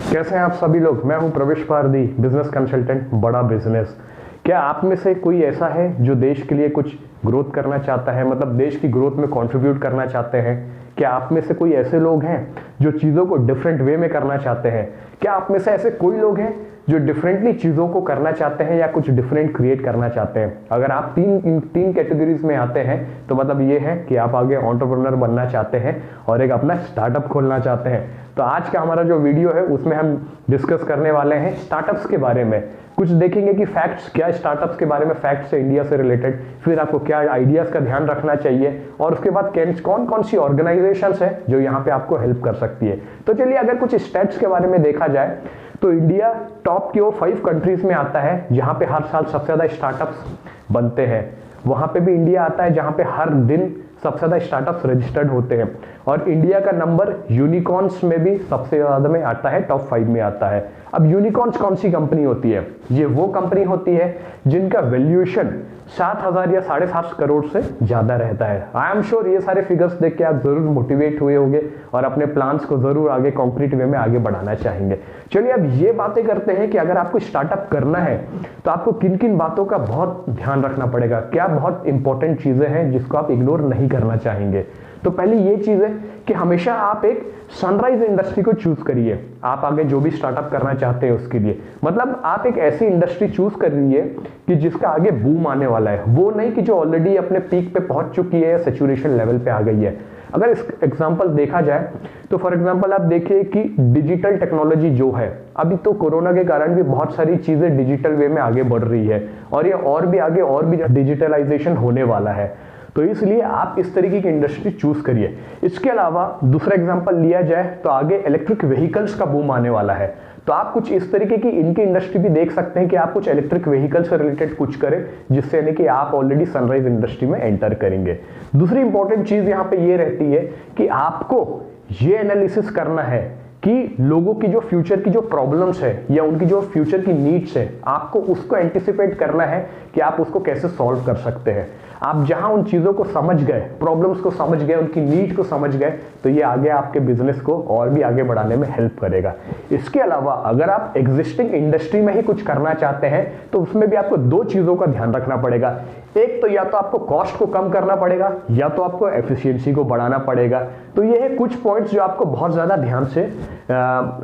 कैसे हैं आप सभी लोग। मैं हूं प्रवेश पारदी, बिजनेस कंसल्टेंट बड़ा बिजनेस। क्या आप में से कोई ऐसा है जो देश के लिए कुछ ग्रोथ करना चाहता है, मतलब देश की ग्रोथ में कंट्रीब्यूट करना चाहते हैं? क्या आप में से कोई ऐसे लोग हैं जो चीज़ों को डिफरेंट वे में करना चाहते हैं? क्या आप में से ऐसे कोई लोग हैं जो डिफरेंटली चीज़ों को करना चाहते हैं या कुछ डिफरेंट क्रिएट करना चाहते हैं? अगर आप तीन कैटेगरीज में आते हैं तो मतलब ये है कि आप आगे एंटरप्रेन्योर बनना चाहते हैं और एक अपना स्टार्टअप खोलना चाहते हैं। तो आज का हमारा जो वीडियो है उसमें हम डिस्कस करने वाले हैं स्टार्टअप्स के बारे में। कुछ देखेंगे कि फैक्ट्स क्या स्टार्टअप्स के बारे में, फैक्ट्स है इंडिया से रिलेटेड, फिर आपको क्या आइडियाज़ का ध्यान रखना चाहिए और उसके बाद कौन कौन सी ऑर्गेनाइजेशंस है जो यहाँ पे आपको हेल्प कर सकती है। तो चलिए अगर कुछ स्टैट्स के बारे में देखा जाए तो इंडिया टॉप की वो 5 कंट्रीज में आता है जहाँ पे हर साल सबसे ज़्यादा स्टार्टअप्स बनते हैं। वहाँ पे भी इंडिया आता है जहाँ पे हर दिन सबसे ज़्यादा स्टार्टअप्स रजिस्टर्ड होते हैं और इंडिया का नंबर यूनिकॉर्न्स में भी सबसे ज़्यादा में आता है, टॉप 5 में आता है। अब यूनिकॉर्न्स कौन सी कंपनी होती है? ये वो कंपनी होती है जिनका वैल्यूएशन 7,000 या 7.5 करोड़ से ज़्यादा रहता है। आई एम श्योर ये सारे फिगर्स देख के आप जरूर मोटिवेट हुए होंगे और अपने प्लान्स को जरूर आगे कॉन्क्रीट वे में आगे बढ़ाना चाहेंगे। चलिए अब ये बातें करते हैं कि अगर आपको स्टार्टअप करना है तो आपको किन किन बातों का बहुत ध्यान रखना पड़ेगा, क्या बहुत इंपॉर्टेंट चीज़ें हैं जिसको आप इग्नोर नहीं करना चाहेंगे। तो पहले ये चीज़ है कि हमेशा आप एक सनराइज इंडस्ट्री को चूज करिए। आप आगे जो भी स्टार्टअप करना चाहते हैं उसके लिए, मतलब आप एक ऐसी इंडस्ट्री चूज करिए कि जिसका आगे बूम आने वाला है, वो नहीं कि जो ऑलरेडी अपने पीक पे पहुंच चुकी है या सैचुरेशन लेवल पे आ गई है। अगर इस एग्जांपल देखा जाए तो फॉर एग्जांपल आप देखिए कि डिजिटल टेक्नोलॉजी जो है, अभी तो कोरोना के कारण भी बहुत सारी चीज़ें डिजिटल वे में आगे बढ़ रही है और ये और भी आगे और भी डिजिटलाइजेशन होने वाला है। तो इसलिए आप इस तरीके की इंडस्ट्री चूज करिए। इसके अलावा दूसरा एग्जांपल लिया जाए तो आगे इलेक्ट्रिक व्हीकल्स का बूम आने वाला है, तो आप कुछ इस तरीके की इनकी इंडस्ट्री भी देख सकते हैं कि आप कुछ इलेक्ट्रिक व्हीकल से रिलेटेड कुछ करें जिससे यानी कि आप ऑलरेडी सनराइज इंडस्ट्री में एंटर करेंगे। दूसरी इंपॉर्टेंट चीज यहाँ पे ये रहती है कि आपको ये एनालिसिस करना है कि लोगों की जो फ्यूचर की जो प्रॉब्लम्स है या उनकी जो फ्यूचर की नीड्स है, आपको उसको एंटिसिपेट करना है कि आप उसको कैसे सॉल्व कर सकते हैं। आप जहां उन चीज़ों को समझ गए, प्रॉब्लम्स को समझ गए, उनकी नीड को समझ गए, तो ये आगे आपके बिजनेस को और भी आगे बढ़ाने में हेल्प करेगा। इसके अलावा अगर आप एग्जिस्टिंग इंडस्ट्री में ही कुछ करना चाहते हैं तो उसमें भी आपको 2 चीज़ों का ध्यान रखना पड़ेगा। एक तो या तो आपको कॉस्ट को कम करना पड़ेगा या तो आपको एफिशिएंसी को बढ़ाना पड़ेगा। तो ये है कुछ पॉइंट्स जो आपको बहुत ज़्यादा ध्यान से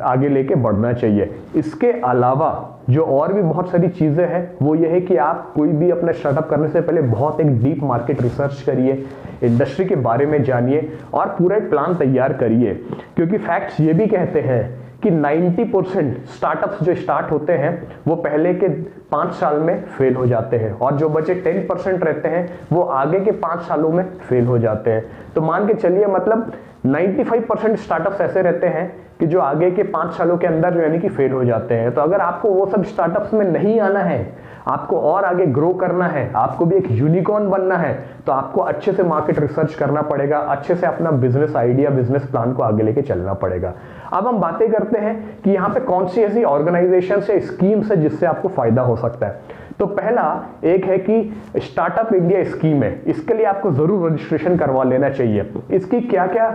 आगे लेके बढ़ना चाहिए। इसके अलावा जो और भी बहुत सारी चीज़ें हैं वो ये है कि आप कोई भी अपना स्टार्टअप करने से पहले बहुत एक डीप मार्केट रिसर्च करिए, इंडस्ट्री के बारे में जानिए और पूरा एक प्लान तैयार करिए, क्योंकि फैक्ट्स ये भी कहते हैं कि 90% स्टार्टअप्स जो स्टार्ट होते हैं वो पहले के 5 साल में फेल हो जाते हैं और जो बचे 10% रहते हैं वो आगे के 5 सालों में फेल हो जाते हैं। तो मान के चलिए मतलब 95% स्टार्टअप्स ऐसे रहते हैं कि जो आगे के 5 सालों के अंदर यानी कि फेल हो जाते हैं। तो अगर आपको वो सब स्टार्टअप्स में नहीं आना है, आपको और आगे ग्रो करना है, आपको भी एक यूनिकॉर्न बनना है, तो आपको अच्छे से मार्केट रिसर्च करना पड़ेगा, अच्छे से अपना बिजनेस आइडिया, बिजनेस प्लान को आगे लेके चलना पड़ेगा। अब हम बातें करते हैं कि यहाँ पे कौन सी ऐसी ऑर्गेनाइजेशन से स्कीम्स है जिससे आपको फायदा हो सकता है। तो पहला एक है कि स्टार्टअप इंडिया स्कीम है, इसके लिए आपको जरूर रजिस्ट्रेशन करवा लेना चाहिए। इसकी क्या क्या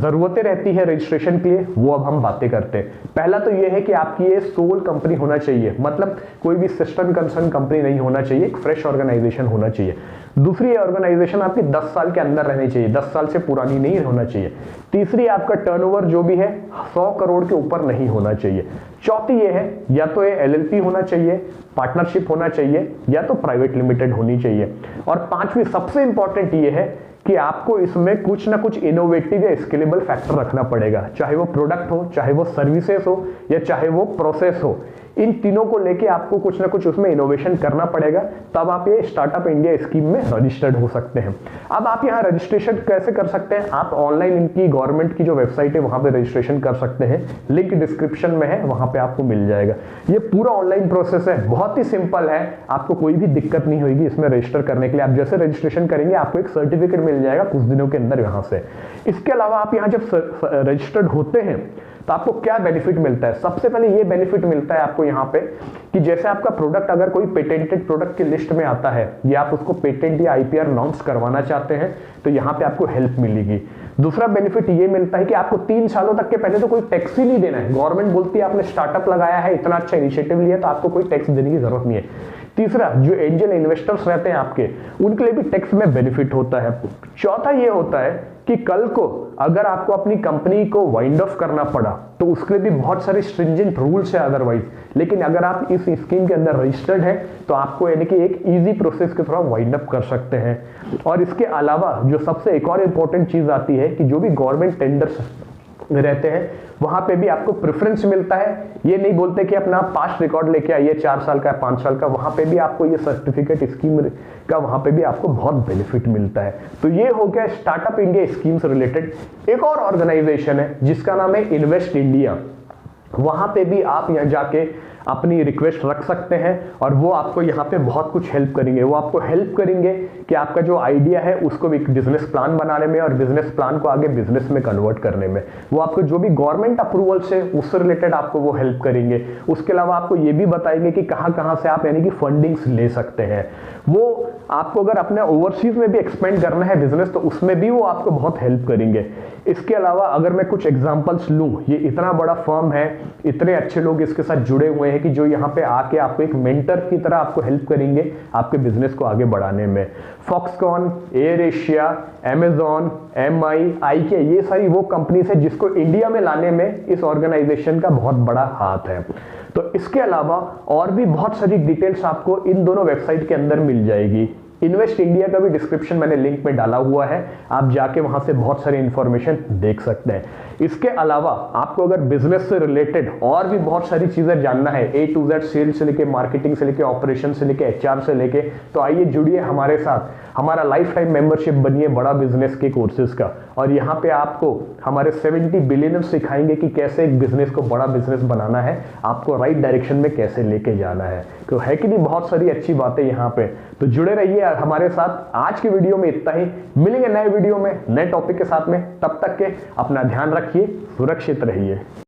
जरूरतें रहती है रजिस्ट्रेशन के लिए वो अब हम बातें करते हैं। पहला तो ये है कि आपकी ये सोल कंपनी होना चाहिए, मतलब कोई भी सिस्टम कंसर्न कंपनी नहीं होना चाहिए, एक फ्रेश ऑर्गेनाइजेशन होना चाहिए। दूसरी ऑर्गेनाइजेशन आपकी 10 साल के अंदर रहनी चाहिए, 10 साल से पुरानी नहीं होना चाहिए। तीसरी आपका टर्नओवर जो भी है 100 करोड़ के ऊपर नहीं होना चाहिए। चौथी ये है या तो ये LLP होना चाहिए, पार्टनरशिप होना चाहिए या तो प्राइवेट लिमिटेड होनी चाहिए। और पांचवी सबसे इंपॉर्टेंट ये है कि आपको इसमें कुछ ना कुछ इनोवेटिव या स्केलेबल फैक्टर रखना पड़ेगा, चाहे वो प्रोडक्ट हो, चाहे वो सर्विसेज हो या चाहे वो प्रोसेस हो। इन तीनों को लेके आपको कुछ ना कुछ उसमें इनोवेशन करना पड़ेगा, तब आप ये स्टार्टअप इंडिया स्कीम में रजिस्टर्ड हो सकते हैं। अब आप यहाँ रजिस्ट्रेशन कैसे कर सकते हैं? आप ऑनलाइन इनकी गवर्नमेंट की जो वेबसाइट है वहां पे रजिस्ट्रेशन कर सकते हैं, लिंक डिस्क्रिप्शन में है, वहां पे आपको मिल जाएगा। ये पूरा ऑनलाइन प्रोसेस है, बहुत ही सिंपल है, आपको कोई भी दिक्कत नहीं होगी इसमें रजिस्टर करने के लिए। आप जैसे रजिस्ट्रेशन करेंगे आपको एक सर्टिफिकेट मिल जाएगा कुछ दिनों के अंदर यहाँ से। इसके अलावा आप यहाँ जब रजिस्टर्ड होते हैं तो आपको क्या बेनिफिट मिलता है? सबसे पहले ये बेनिफिट मिलता है आपको यहाँ पे कि जैसे आपका प्रोडक्ट अगर कोई पेटेंटेड प्रोडक्ट की लिस्ट में आता है या आप उसको पेटेंट या IPR नॉर्म्स करवाना चाहते हैं तो यहाँ पे आपको हेल्प मिलेगी। दूसरा बेनिफिट ये मिलता है कि आपको 3 सालों तक के पहले तो कोई टैक्स ही नहीं देना है। गवर्नमेंट बोलती है आपने स्टार्टअप लगाया है, इतना अच्छा इनिशिएटिव लिया, तो आपको कोई टैक्स देने की जरूरत नहीं है। तीसरा, जो एंजल इन्वेस्टर्स रहते हैं आपके, उनके लिए भी टैक्स में बेनिफिट होता है। चौथा ये होता है कि कल को अगर आपको अपनी कंपनी को वाइंड ऑफ करना पड़ा तो उसके लिए भी बहुत सारे स्ट्रिंजेंट रूल्स है अदरवाइज, लेकिन अगर आप इस स्कीम के अंदर रजिस्टर्ड है तो आपको यानी कि एक इजी प्रोसेस के थ्रू वाइंड अप कर सकते हैं। और इसके अलावा जो सबसे एक और इंपॉर्टेंट चीज आती है कि जो भी गवर्नमेंट टेंडर्स रहते हैं वहां पे भी आपको प्रेफरेंस मिलता है। ये नहीं बोलते कि अपना पास्ट रिकॉर्ड लेके आइए 4 साल का 5 साल का, वहां पे भी आपको ये सर्टिफिकेट स्कीम का वहां पे भी आपको बहुत बेनिफिट मिलता है। तो ये हो गया स्टार्टअप इंडिया स्कीम से रिलेटेड। एक और ऑर्गेनाइजेशन है जिसका नाम है इन्वेस्ट इंडिया, वहां पे भी आप यहाँ जाके अपनी रिक्वेस्ट रख सकते हैं और वो आपको यहाँ पे बहुत कुछ हेल्प करेंगे। वो आपको हेल्प करेंगे कि आपका जो आइडिया है उसको एक बिजनेस प्लान बनाने में और बिजनेस प्लान को आगे बिजनेस में कन्वर्ट करने में। वो आपको जो भी गवर्नमेंट अप्रूवल से उससे रिलेटेड आपको वो हेल्प करेंगे। उसके अलावा आपको ये भी बताएंगे कि कहाँ से आप यानी कि फंडिंग्स ले सकते हैं। वो आपको अगर अपने ओवरसीज में भी एक्सपेंड करना है बिजनेस तो उसमें भी वो आपको बहुत हेल्प करेंगे। इसके अलावा अगर मैं कुछ एग्जांपल्स लूं, ये इतना बड़ा फर्म है, इतने अच्छे लोग इसके साथ जुड़े हुए हैं कि जो यहाँ पे आके आपको एक मेंटर की तरह आपको हेल्प करेंगे आपके बिजनेस को आगे बढ़ाने में। Foxconn, air Asia, Amazon, MI, IKEA, ये सारी वो कंपनीज है जिसको इंडिया में लाने में इस ऑर्गेनाइजेशन का बहुत बड़ा हाथ है। तो इसके अलावा और भी बहुत सारी डिटेल्स आपको इन दोनों वेबसाइट के अंदर मिल जाएगी। इन्वेस्ट इंडिया का भी डिस्क्रिप्शन मैंने लिंक में डाला हुआ है, आप जाके वहां से बहुत सारी इंफॉर्मेशन देख सकते हैं। इसके अलावा आपको अगर बिजनेस से रिलेटेड और भी बहुत सारी चीजें जानना है, A to Z, सेल्स से लेके मार्केटिंग से लेके ऑपरेशन से लेके HR से लेके, तो आइए जुड़िए हमारे साथ। हमारा लाइफ टाइम मेंबरशिप बनिए बड़ा बिजनेस के कोर्सेज का, और यहाँ पे आपको हमारे 70 बिलियनर्स सिखाएंगे कि कैसे एक बिजनेस को बड़ा बिजनेस बनाना है, आपको राइट डायरेक्शन में कैसे लेके जाना है। तो है कि नहीं, बहुत सारी अच्छी बातें यहाँ पे। तो जुड़े रहिए हमारे साथ। आज की वीडियो में इतना ही, मिलेंगे नए वीडियो में नए टॉपिक के साथ में। तब तक के अपना ध्यान रखिए, सुरक्षित रहिए।